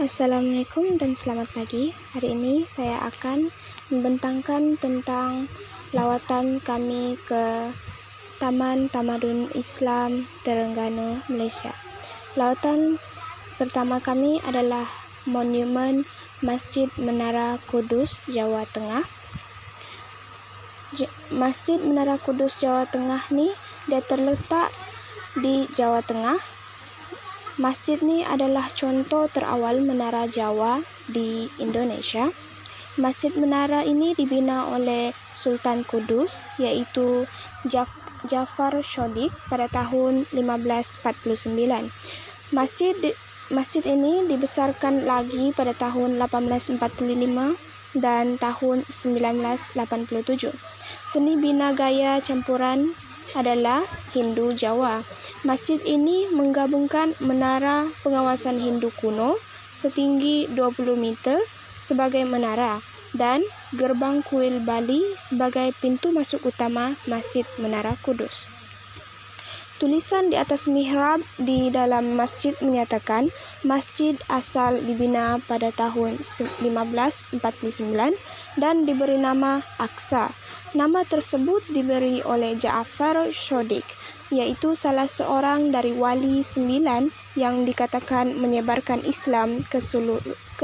Assalamualaikum dan selamat pagi. Hari ini saya akan membentangkan tentang lawatan kami ke Taman Tamadun Islam Terengganu, Malaysia. Lawatan pertama kami adalah Monumen Masjid Menara Kudus, Jawa Tengah. Masjid Menara Kudus, Jawa Tengah ni dia terletak di Jawa Tengah. Masjid ni adalah contoh terawal menara Jawa di Indonesia. Masjid menara ini dibina oleh Sultan Kudus iaitu Jafar Shodiq pada tahun 1549. Masjid ini dibesarkan lagi pada tahun 1845 dan tahun 1987. Seni bina gaya campuran adalah Hindu Jawa. Masjid ini menggabungkan menara pengawasan Hindu kuno setinggi 20 meter sebagai menara dan gerbang kuil Bali sebagai pintu masuk utama Masjid Menara Kudus. Tulisan di atas mihrab di dalam masjid menyatakan masjid asal dibina pada tahun 1549 dan diberi nama Aqsa. Nama tersebut diberi oleh Ja'far Shodiq, iaitu salah seorang dari wali 9 yang dikatakan menyebarkan Islam ke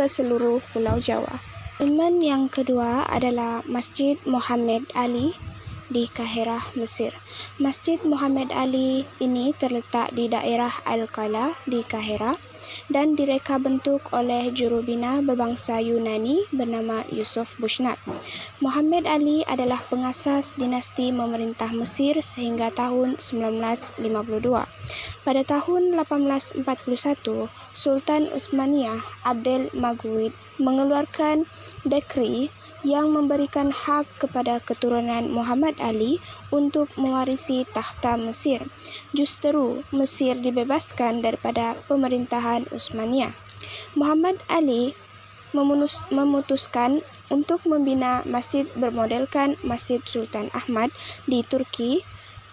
seluruh Pulau Jawa. Monumen yang kedua adalah Masjid Muhammad Ali di Kahirah, Mesir. Masjid Muhammad Ali ini terletak di daerah Al-Qala di Kahirah dan direka bentuk oleh jurubina berbangsa Yunani bernama Yusuf Bushnat. Muhammad Ali adalah pengasas dinasti memerintah Mesir sehingga tahun 1952. Pada tahun 1841, Sultan Utsmaniyah Abdel Majid mengeluarkan dekri yang memberikan hak kepada keturunan Muhammad Ali untuk mewarisi takhta Mesir. Justeru, Mesir dibebaskan daripada pemerintahan Utsmaniyah. Muhammad Ali memutuskan untuk membina masjid bermodelkan Masjid Sultan Ahmad di Turki.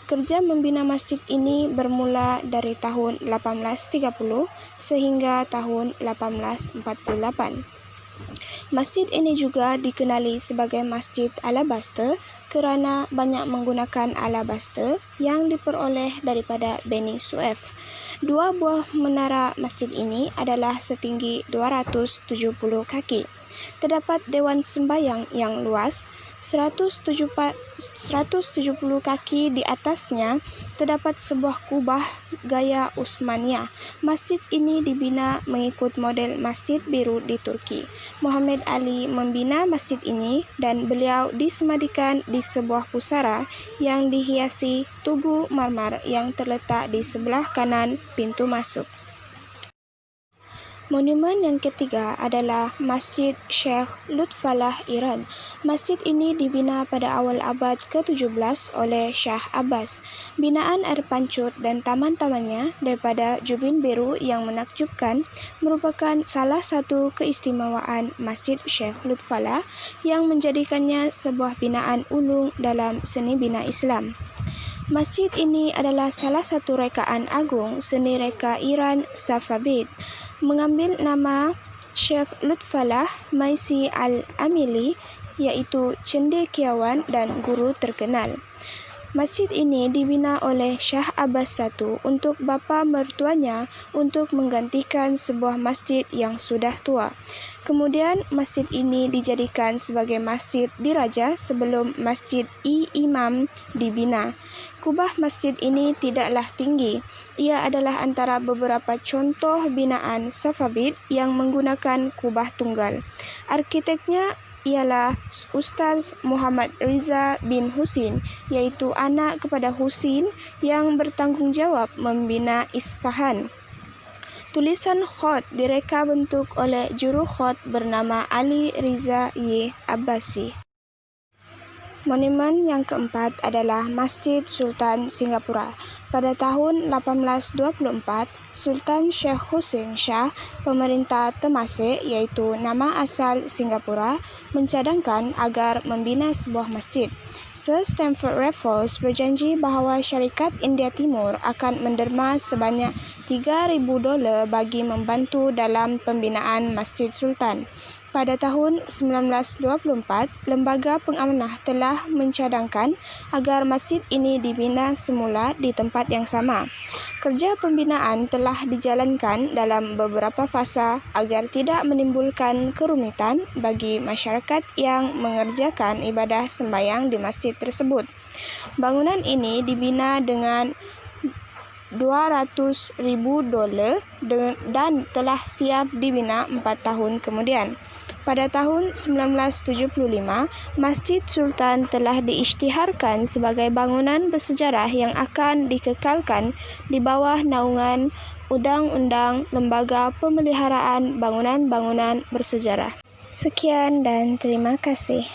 Kerja membina masjid ini bermula dari tahun 1830 sehingga tahun 1848. Masjid ini juga dikenali sebagai Masjid Alabaster kerana banyak menggunakan alabaster yang diperoleh daripada Bani Suef. Dua buah menara masjid ini adalah setinggi 270 kaki. Terdapat dewan sembayang yang luas 170 kaki. Di atasnya terdapat sebuah kubah gaya Utsmaniyah. Masjid ini dibina mengikut model Masjid Biru di Turki. Muhammad Ali membina masjid ini dan beliau disemadikan di sebuah pusara yang dihiasi tugu marmar yang terletak di sebelah kanan pintu masuk. Monumen yang ketiga adalah Masjid Sheikh Lutfallah, Iran. Masjid ini dibina pada awal abad ke-17 oleh Shah Abbas. Binaan air pancut dan taman-tamannya daripada Jubin Biru yang menakjubkan merupakan salah satu keistimewaan Masjid Sheikh Lutfallah yang menjadikannya sebuah binaan ulung dalam seni bina Islam. Masjid ini adalah salah satu rekaan agung seni reka Iran Safavid, mengambil nama Sheikh Lutfallah Maisi Al-Amili, iaitu cendekiawan dan guru terkenal. Masjid ini dibina oleh Shah Abbas I untuk bapa mertuanya untuk menggantikan sebuah masjid yang sudah tua. Kemudian masjid ini dijadikan sebagai masjid diraja sebelum Masjid Imam dibina. Kubah masjid ini tidaklah tinggi. Ia adalah antara beberapa contoh binaan Safavid yang menggunakan kubah tunggal. Arkiteknya ialah Ustaz Muhammad Riza bin Husin, iaitu anak kepada Husin yang bertanggungjawab membina Isfahan. Tulisan khot direka bentuk oleh juru khot bernama Ali Riza Y. Abbasi. Monumen yang keempat adalah Masjid Sultan Singapura. Pada tahun 1824, Sultan Sheikh Hussein Shah, pemerintah Temasek iaitu nama asal Singapura, mencadangkan agar membina sebuah masjid. Sir Stamford Raffles berjanji bahawa syarikat India Timur akan menderma sebanyak $3,000 bagi membantu dalam pembinaan Masjid Sultan. Pada tahun 1924, Lembaga Pengamanah telah mencadangkan agar masjid ini dibina semula di tempat yang sama. Kerja pembinaan telah dijalankan dalam beberapa fasa agar tidak menimbulkan kerumitan bagi masyarakat yang mengerjakan ibadah sembahyang di masjid tersebut. Bangunan ini dibina dengan $200,000 dan telah siap dibina 4 tahun kemudian. Pada tahun 1975, Masjid Sultan telah diisytiharkan sebagai bangunan bersejarah yang akan dikekalkan di bawah naungan Undang-Undang Lembaga Pemeliharaan Bangunan-Bangunan Bersejarah. Sekian dan terima kasih.